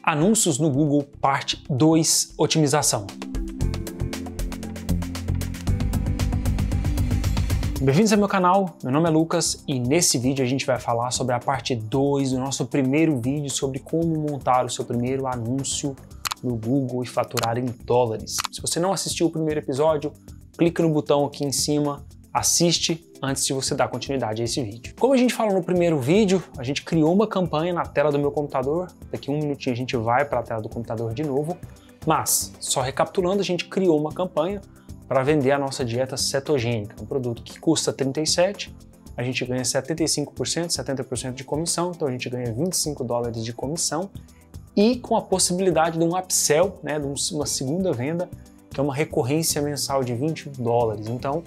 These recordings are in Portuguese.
Anúncios no Google, parte 2, otimização. Bem-vindos ao meu canal, meu nome é Lucas e nesse vídeo a gente vai falar sobre a parte 2 do nosso primeiro vídeo sobre como montar o seu primeiro anúncio no Google e faturar em dólares. Se você não assistiu o primeiro episódio, clica no botão aqui em cima, assiste antes de você dar continuidade a esse vídeo. Como a gente falou no primeiro vídeo, a gente criou uma campanha na tela do meu computador. Daqui um minutinho a gente vai para a tela do computador de novo. Mas, só recapitulando, a gente criou uma campanha para vender a nossa dieta cetogênica, um produto que custa 37, a gente ganha 75%, 70% de comissão, então a gente ganha 25 dólares de comissão e com a possibilidade de um upsell, né, de uma segunda venda, que é uma recorrência mensal de 21 dólares. Então,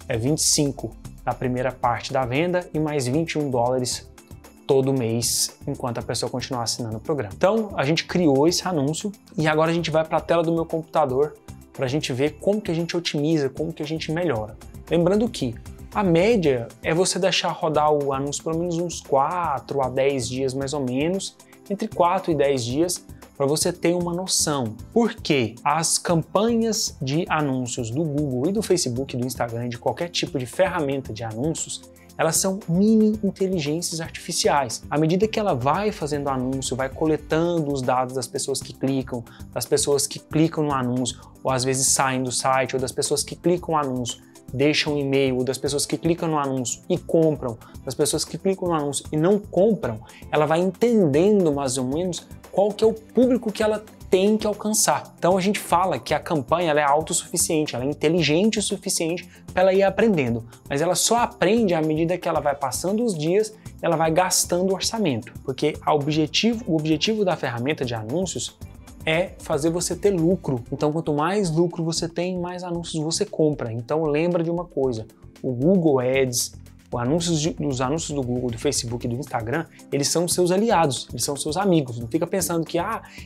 é 25 na primeira parte da venda e mais 21 dólares todo mês, enquanto a pessoa continuar assinando o programa. Então, a gente criou esse anúncio e agora a gente vai para a tela do meu computador para a gente ver como que a gente otimiza, como que a gente melhora. Lembrando que a média é você deixar rodar o anúncio pelo menos uns 4 a 10 dias mais ou menos, entre 4 e 10 dias, para você ter uma noção. Porque as campanhas de anúncios do Google e do Facebook, do Instagram, de qualquer tipo de ferramenta de anúncios, elas são mini inteligências artificiais. À medida que ela vai fazendo anúncio, vai coletando os dados das pessoas que clicam, no anúncio, ou às vezes saem do site, ou das pessoas que clicam no anúncio, deixam um e-mail, ou das pessoas que clicam no anúncio e compram, das pessoas que clicam no anúncio e não compram, ela vai entendendo mais ou menos qual que é o público que ela tem que alcançar. Então a gente fala que a campanha ela é autossuficiente, ela é inteligente o suficiente para ela ir aprendendo, mas ela só aprende à medida que ela vai passando os dias, ela vai gastando o orçamento, porque o objetivo da ferramenta de anúncios é fazer você ter lucro. Então quanto mais lucro você tem, mais anúncios você compra. Então lembra de uma coisa, o Google Ads, os anúncios do Google, do Facebook e do Instagram, eles são seus aliados, eles são seus amigos. Não fica pensando que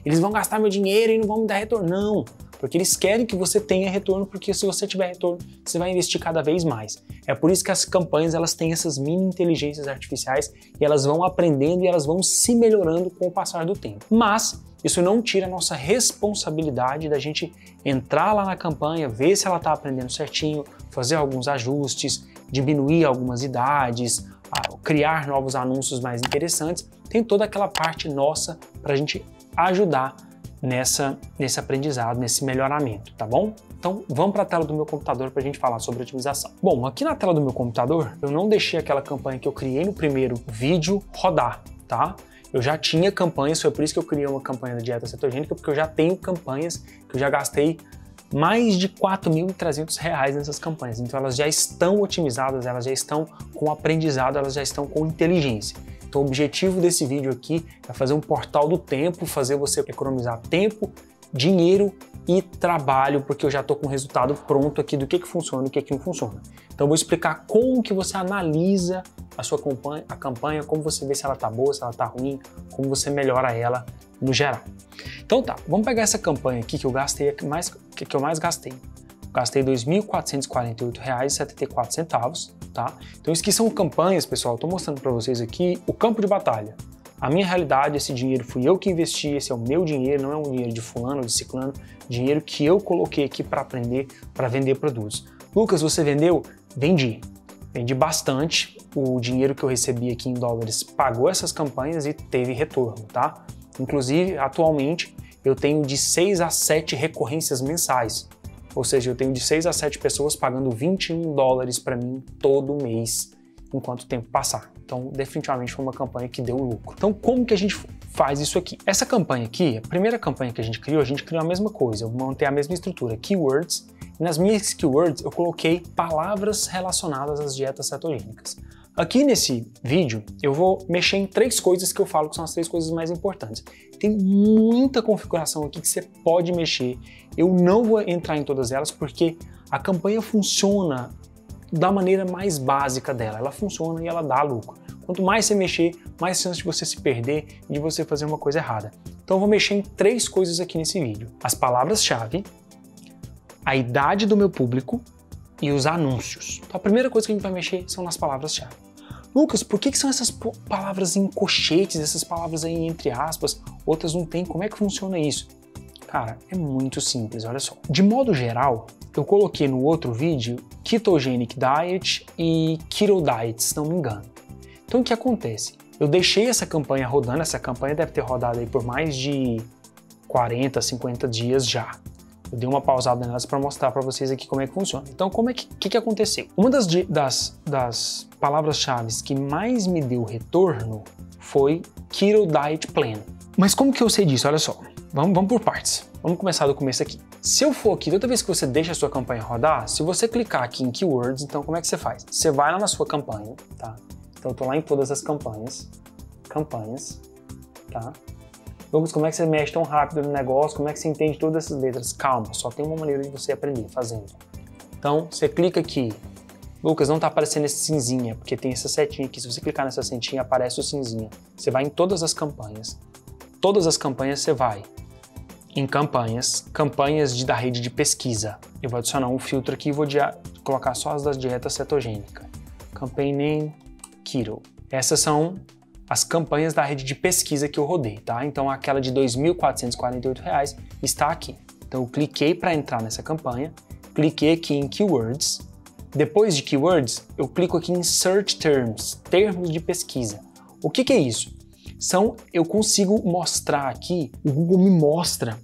eles vão gastar meu dinheiro e não vão me dar retorno. Não, porque eles querem que você tenha retorno, porque se você tiver retorno, você vai investir cada vez mais. É por isso que as campanhas elas têm essas mini inteligências artificiais e elas vão aprendendo e elas vão se melhorando com o passar do tempo. Mas isso não tira a nossa responsabilidade da gente entrar lá na campanha, ver se ela está aprendendo certinho, fazer alguns ajustes, diminuir algumas idades, criar novos anúncios mais interessantes. Tem toda aquela parte nossa para a gente ajudar nesse aprendizado, nesse melhoramento, tá bom? Então vamos para a tela do meu computador para a gente falar sobre otimização. Bom, aqui na tela do meu computador eu não deixei aquela campanha que eu criei no primeiro vídeo rodar, tá? Eu já tinha campanhas, foi por isso que eu criei uma campanha da dieta cetogênica, porque eu já tenho campanhas que eu já gastei mais de R$4.300 nessas campanhas. Então elas já estão otimizadas, elas já estão com aprendizado, elas já estão com inteligência. Então o objetivo desse vídeo aqui é fazer um portal do tempo, fazer você economizar tempo, dinheiro e trabalho, porque eu já estou com o resultado pronto aqui do que funciona e o que não funciona. Então eu vou explicar como que você analisa a sua campanha, como você vê se ela está boa, se ela está ruim, como você melhora ela no geral. Então tá, vamos pegar essa campanha aqui que eu gastei, que eu mais gastei. Gastei R$ 2.448,74, tá? Então isso aqui são campanhas, pessoal, estou mostrando para vocês aqui o campo de batalha. A minha realidade, esse dinheiro fui eu que investi, esse é o meu dinheiro, não é um dinheiro de fulano ou de ciclano, dinheiro que eu coloquei aqui para aprender, para vender produtos. Lucas, você vendeu? Vendi. Vendi bastante, o dinheiro que eu recebi aqui em dólares pagou essas campanhas e teve retorno, tá? Inclusive, atualmente, eu tenho de 6 a 7 recorrências mensais, ou seja, eu tenho de 6 a 7 pessoas pagando 21 dólares para mim todo mês, enquanto o tempo passar. Então, definitivamente foi uma campanha que deu lucro. Então, como que a gente faz isso aqui? Essa campanha aqui, a primeira campanha que a gente criou a mesma coisa, eu montei a mesma estrutura, keywords, e nas minhas keywords eu coloquei palavras relacionadas às dietas cetogênicas. Aqui nesse vídeo eu vou mexer em 3 coisas que eu falo que são as 3 coisas mais importantes. Tem muita configuração aqui que você pode mexer, eu não vou entrar em todas elas porque a campanha funciona da maneira mais básica dela, ela funciona e ela dá lucro. Quanto mais você mexer, mais chance de você se perder e de você fazer uma coisa errada. Então eu vou mexer em 3 coisas aqui nesse vídeo. As palavras-chave, a idade do meu público e os anúncios. Então a primeira coisa que a gente vai mexer são nas palavras-chave. Lucas, por que são essas palavras em colchetes, essas palavras aí entre aspas, outras não tem? Como é que funciona isso? Cara, é muito simples, olha só. De modo geral, eu coloquei no outro vídeo Ketogenic Diet e Keto Diet, se não me engano. Então o que acontece? Eu deixei essa campanha rodando, essa campanha deve ter rodado aí por mais de 40, 50 dias já. Eu dei uma pausada nelas para mostrar para vocês aqui como é que funciona. Então, como é que aconteceu? Uma das palavras-chave que mais me deu retorno foi Keto Diet Plan. Mas como que eu sei disso? Olha só, vamos por partes. Vamos começar do começo aqui. Se eu for aqui, toda vez que você deixa a sua campanha rodar, se você clicar aqui em Keywords, então como é que você faz? Você vai lá na sua campanha, tá? Então eu tô lá em todas as campanhas, tá? Lucas, como é que você mexe tão rápido no negócio? Como é que você entende todas essas letras? Calma, só tem uma maneira de você aprender fazendo. Então, você clica aqui. Lucas, não tá aparecendo esse cinzinha, porque tem essa setinha aqui. Se você clicar nessa setinha, aparece o cinzinha. Você vai em todas as campanhas. Todas as campanhas você vai em campanhas da rede de pesquisa. Eu vou adicionar um filtro aqui e vou colocar só as da dieta cetogênica. Campaign Name, Keto. Essas são as campanhas da rede de pesquisa que eu rodei, tá? Então aquela de R$ 2.448 está aqui. Então eu cliquei para entrar nessa campanha, cliquei aqui em Keywords. Depois de Keywords, eu clico aqui em Search Terms, termos de pesquisa. O que é isso? Eu consigo mostrar aqui, o Google me mostra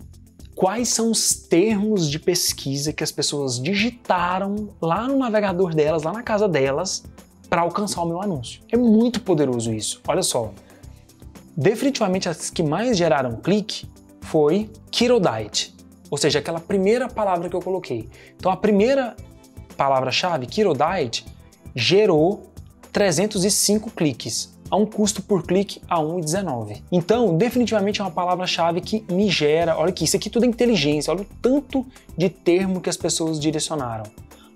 quais são os termos de pesquisa que as pessoas digitaram lá no navegador delas, lá na casa delas, para alcançar o meu anúncio. É muito poderoso isso. Olha só, definitivamente as que mais geraram clique foi Keto Diet, ou seja, aquela primeira palavra que eu coloquei. Então a primeira palavra-chave, Keto Diet, gerou 305 cliques, a um custo por clique a 1,19. Então, definitivamente é uma palavra-chave que me gera, olha aqui, isso aqui tudo é inteligência, olha o tanto de termo que as pessoas direcionaram.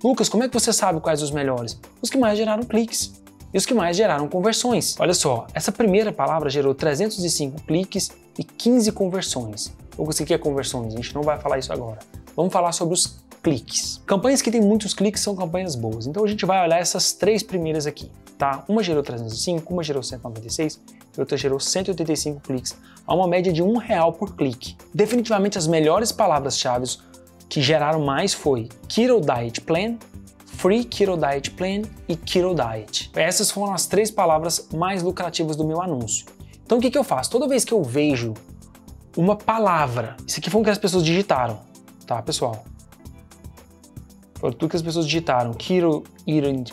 Lucas, como é que você sabe quais os melhores? Os que mais geraram cliques e os que mais geraram conversões. Olha só, essa primeira palavra gerou 305 cliques e 15 conversões. Lucas, o que é conversões? A gente não vai falar isso agora. Vamos falar sobre os cliques. Campanhas que têm muitos cliques são campanhas boas. Então a gente vai olhar essas três primeiras aqui, tá? Uma gerou 305, uma gerou 196 e outra gerou 185 cliques, a uma média de R$1 por clique. Definitivamente as melhores palavras-chave que geraram mais foi Keto Diet Plan, Free Keto Diet Plan e Keto Diet. Essas foram as três palavras mais lucrativas do meu anúncio. Então o que eu faço? Toda vez que eu vejo uma palavra, isso aqui foi o que as pessoas digitaram, tá, pessoal? Foi tudo que as pessoas digitaram. Keto Eating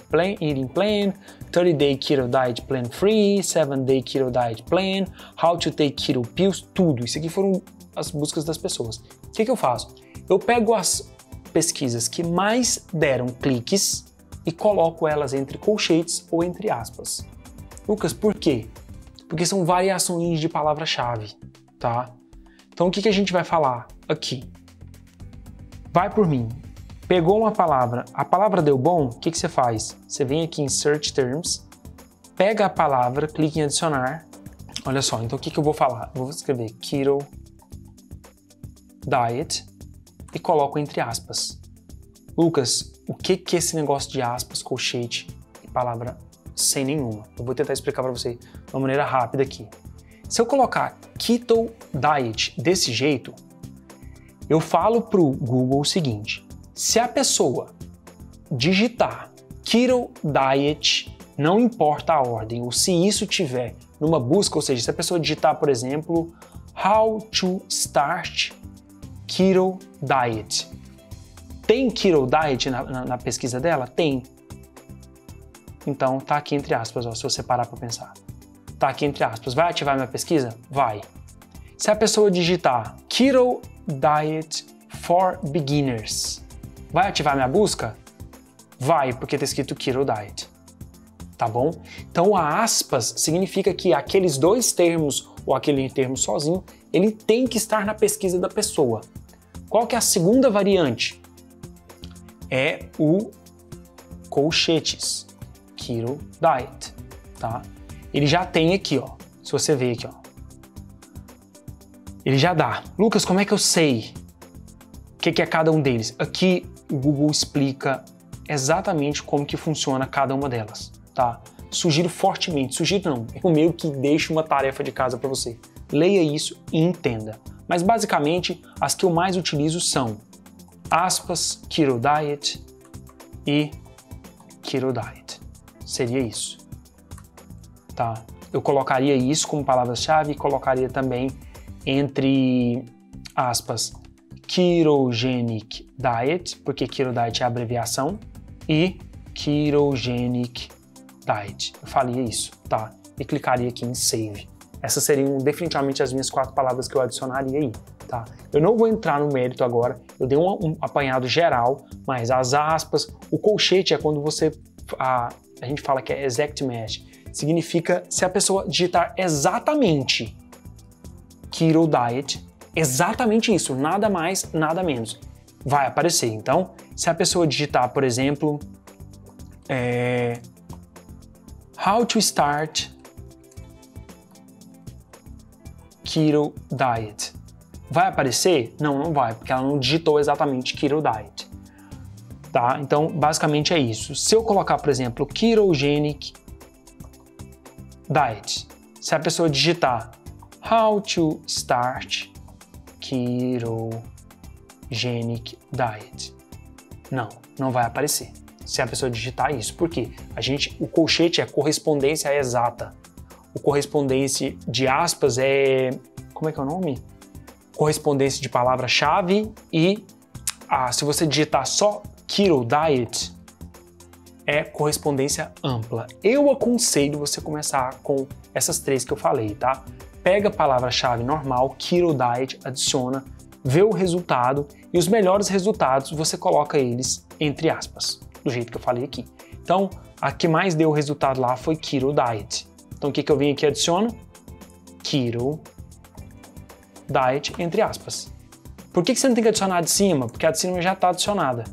Plan, 30-Day Keto Diet Plan Free, 7-Day Keto Diet Plan, How to Take Keto Pills, tudo. Isso aqui foram as buscas das pessoas. O que eu faço? Eu pego as pesquisas que mais deram cliques e coloco elas entre colchetes ou entre aspas. Lucas, por quê? Porque são variações de palavra-chave, tá? Então o que a gente vai falar aqui? Vai por mim. Pegou uma palavra, a palavra deu bom, o que você faz? Você vem aqui em Search Terms, pega a palavra, clica em adicionar. Olha só, então o que eu vou falar? Eu vou escrever Keto Diet e coloco entre aspas. Lucas, o que é esse negócio de aspas, colchete e palavra sem nenhuma? Eu vou tentar explicar para você de uma maneira rápida aqui. Se eu colocar Keto Diet desse jeito, eu falo para o Google o seguinte: se a pessoa digitar Keto Diet, não importa a ordem, ou se isso tiver numa busca, ou seja, se a pessoa digitar, por exemplo, How to Start Keto Diet. Tem Keto Diet na pesquisa dela? Tem. Então tá aqui entre aspas, ó, se você parar para pensar. Tá aqui entre aspas. Vai ativar minha pesquisa? Vai. Se a pessoa digitar Keto Diet for Beginners, vai ativar minha busca? Vai, porque tá escrito Keto Diet. Tá bom? Então a aspas significa que aqueles dois termos ou aquele termo sozinho, ele tem que estar na pesquisa da pessoa. Qual que é a segunda variante? É o colchetes, Keto Diet, tá? Ele já tem aqui, ó, se você ver aqui, ó, ele já dá. Lucas, como é que eu sei o que é cada um deles? Aqui o Google explica exatamente como que funciona cada uma delas, tá? sugiro fortemente, sugiro não, eu meio que deixo uma tarefa de casa para você. Leia isso e entenda. Mas basicamente, as que eu mais utilizo são aspas, keto diet e keto diet. Seria isso. Tá? Eu colocaria isso como palavra-chave e colocaria também entre aspas ketogenic diet, porque keto diet é a abreviação, e ketogenic diet. Eu faria isso, tá? E clicaria aqui em save. Essas seriam definitivamente as minhas 4 palavras que eu adicionaria aí, tá? Eu não vou entrar no mérito agora, eu dei um apanhado geral, mas as aspas, o colchete é quando você, a gente fala que é exact match, significa se a pessoa digitar exatamente keto diet, exatamente isso, nada mais, nada menos, vai aparecer. Então, se a pessoa digitar, por exemplo, how to start keto diet, vai aparecer? Não, não vai, porque ela não digitou exatamente keto diet, tá? Então, basicamente é isso. Se eu colocar, por exemplo, ketogenic diet, se a pessoa digitar how to start ketogenic diet, não vai aparecer. Se a pessoa digitar isso, porque o colchete é correspondência exata. O correspondência de aspas é, como é que é o nome? Correspondência de palavra-chave e se você digitar só keto diet, é correspondência ampla. Eu aconselho você começar com essas 3 que eu falei, tá? Pega a palavra-chave normal, keto diet, adiciona, vê o resultado e os melhores resultados você coloca eles entre aspas, do jeito que eu falei aqui. Então, a que mais deu resultado lá foi keto diet. Então, o que eu vim aqui e adiciono? Keto diet, entre aspas. Por que você não tem que adicionar a de cima? Porque a de cima já está adicionada.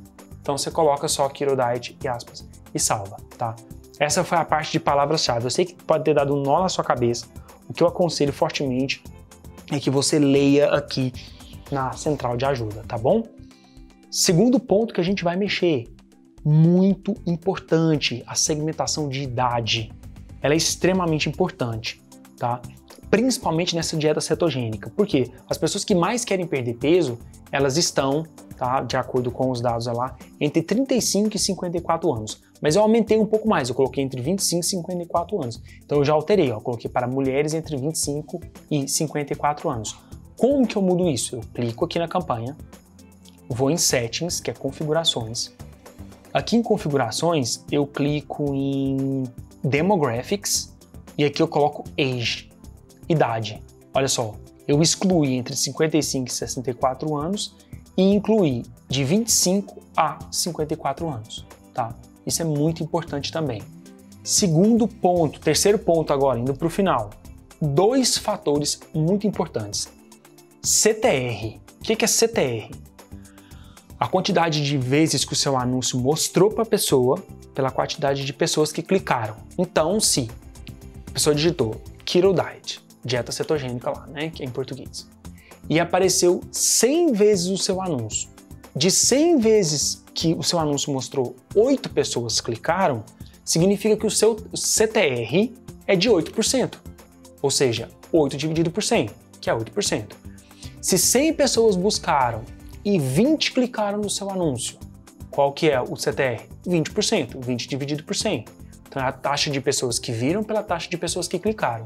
Então, você coloca só keto diet e aspas e salva, tá? Essa foi a parte de palavras-chave. Eu sei que pode ter dado um nó na sua cabeça. O que eu aconselho fortemente é que você leia aqui na central de ajuda, tá bom? Segundo ponto que a gente vai mexer, muito importante, a segmentação de idade. Ela é extremamente importante, tá? Principalmente nessa dieta cetogênica. Por quê? As pessoas que mais querem perder peso, elas estão, tá, de acordo com os dados lá, entre 35 e 54 anos. Mas eu aumentei um pouco mais, eu coloquei entre 25 e 54 anos. Então eu já alterei, eu coloquei para mulheres entre 25 e 54 anos. Como que eu mudo isso? Eu clico aqui na campanha, vou em Settings, que é Configurações. Aqui em Configurações, eu clico em Demographics e aqui eu coloco Age, idade. Olha só, eu excluí entre 55 e 64 anos e incluí de 25 a 54 anos, tá? Isso é muito importante também. Terceiro ponto agora, indo para o final. 2 fatores muito importantes. CTR. O que é CTR? A quantidade de vezes que o seu anúncio mostrou para a pessoa pela quantidade de pessoas que clicaram. Então, se a pessoa digitou Keto Diet, dieta cetogênica lá, né, que é em português, e apareceu 100 vezes o seu anúncio, de 100 vezes que o seu anúncio mostrou 8 pessoas clicaram, significa que o seu CTR é de 8%, ou seja, 8 dividido por 100, que é 8%. Se 100 pessoas buscaram e 20 clicaram no seu anúncio, qual que é o CTR? 20%, 20 dividido por 100. Então é a taxa de pessoas que viram pela taxa de pessoas que clicaram.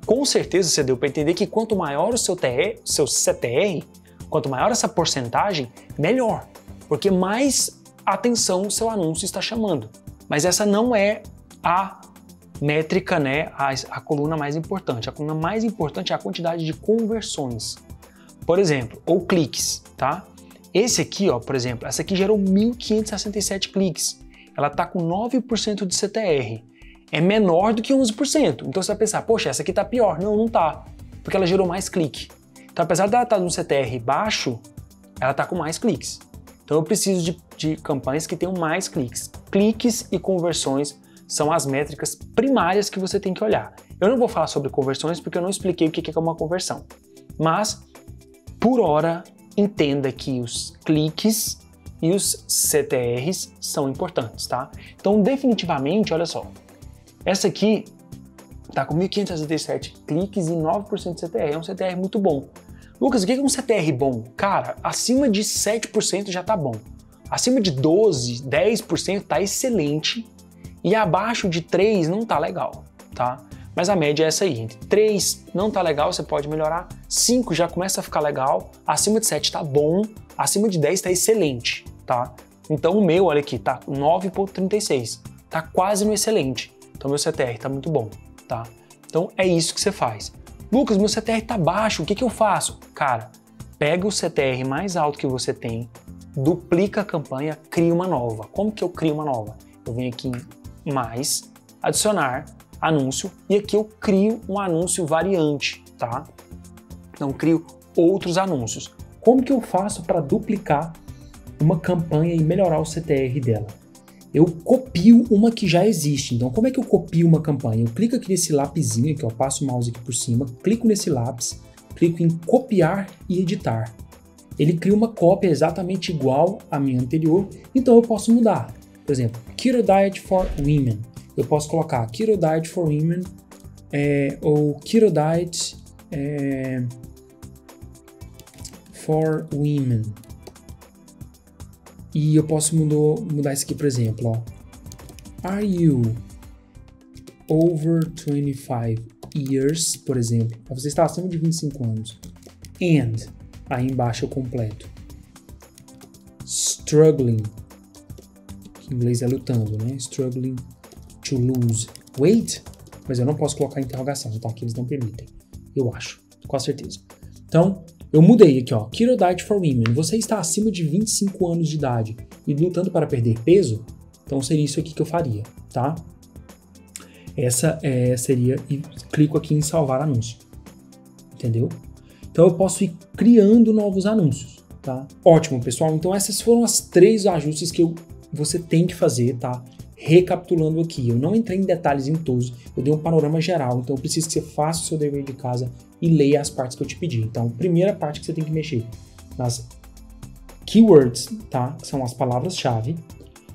Com certeza você deu para entender que quanto maior o seu CTR, quanto maior essa porcentagem, melhor, porque mais atenção o seu anúncio está chamando. Mas essa não é a métrica, né, a coluna mais importante. A coluna mais importante é a quantidade de conversões. Por exemplo, ou cliques, tá? Esse aqui, ó, por exemplo, essa aqui gerou 1.567 cliques. Ela está com 9% de CTR. É menor do que 11%. Então você vai pensar, poxa, essa aqui tá pior. Não, não tá. Porque ela gerou mais clique. Então, apesar dela estar num CTR baixo, ela tá com mais cliques. Então eu preciso de campanhas que tenham mais cliques. Cliques e conversões são as métricas primárias que você tem que olhar. Eu não vou falar sobre conversões porque eu não expliquei o que é uma conversão. Mas, por hora, entenda que os cliques e os CTRs são importantes, tá? Então, definitivamente, olha só, Essa aqui tá com 1.567 cliques e 9% de CTR. É um CTR muito bom. Lucas, o que é um CTR bom? Cara, acima de 7% já tá bom. Acima de 12%, 10% tá excelente. E abaixo de 3% não tá legal, tá? Mas a média é essa aí. Entre 3 não tá legal, você pode melhorar. 5 já começa a ficar legal. Acima de 7 tá bom. Acima de 10 tá excelente, tá? Então o meu, olha aqui, tá 9.36. Tá quase no excelente. Então meu CTR tá muito bom, tá? Então é isso que você faz. Lucas, meu CTR tá baixo, o que eu faço? Cara, pega o CTR mais alto que você tem, duplica a campanha, cria uma nova. Como que eu crio uma nova? Eu venho aqui em mais, adicionar, anúncio, e aqui eu crio um anúncio variante, tá? Então crio outros anúncios. Como que eu faço para duplicar uma campanha e melhorar o CTR dela? Eu copio uma que já existe. Então, como é que eu copio uma campanha? Eu clico aqui nesse lapisinho, aqui, eu passo o mouse aqui por cima, clico nesse lápis, clico em copiar e editar. Ele cria uma cópia exatamente igual à minha anterior, então eu posso mudar. Por exemplo, Keto Diet for Women. Eu posso colocar Keto Diet for Women ou Keto Diet for Women. E eu posso mudar isso aqui, por exemplo, ó. Are you over 25 years, por exemplo? Você está acima de 25 anos. And, aí embaixo eu completo. Struggling, que em inglês é lutando, né? Struggling to lose weight, mas eu não posso colocar interrogação, tá? Que eles não permitem, eu acho, com certeza. Então, eu mudei aqui, ó, Keto Diet for Women. Você está acima de 25 anos de idade e lutando para perder peso? Então seria isso aqui que eu faria, tá? Essa seria, e clico aqui em salvar anúncio, entendeu? Então eu posso ir criando novos anúncios, tá? Ótimo, pessoal. Então essas foram as 3 ajustes que você tem que fazer, tá? Recapitulando aqui, eu não entrei em detalhes em todos, eu dei um panorama geral, então eu preciso que você faça o seu dever de casa e leia as partes que eu te pedi. Então, primeira parte que você tem que mexer nas keywords, tá? Que são as palavras-chave.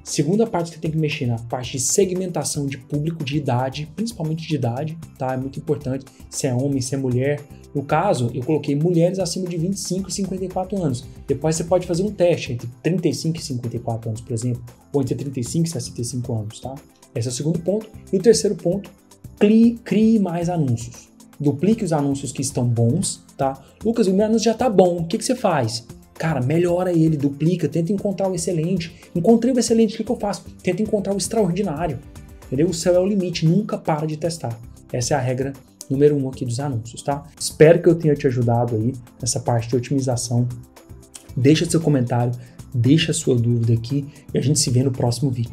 Segunda parte que você tem que mexer na parte de segmentação de público, de idade, principalmente de idade, tá? É muito importante se é homem, se é mulher. No caso, eu coloquei mulheres acima de 25 e 54 anos. Depois você pode fazer um teste entre 35 e 54 anos, por exemplo, ou entre 35 e 65 anos, tá? Esse é o segundo ponto. E o terceiro ponto, crie mais anúncios. Duplique os anúncios que estão bons, tá? Lucas, o meu anúncio já tá bom, o que você faz? Cara, melhora ele, duplica, tenta encontrar o excelente. Encontrei o excelente, o que eu faço? Tenta encontrar o extraordinário, entendeu? O céu é o limite, nunca para de testar. Essa é a regra número 1 aqui dos anúncios, tá? Espero que eu tenha te ajudado aí nessa parte de otimização. Deixa seu comentário, deixa sua dúvida aqui e a gente se vê no próximo vídeo.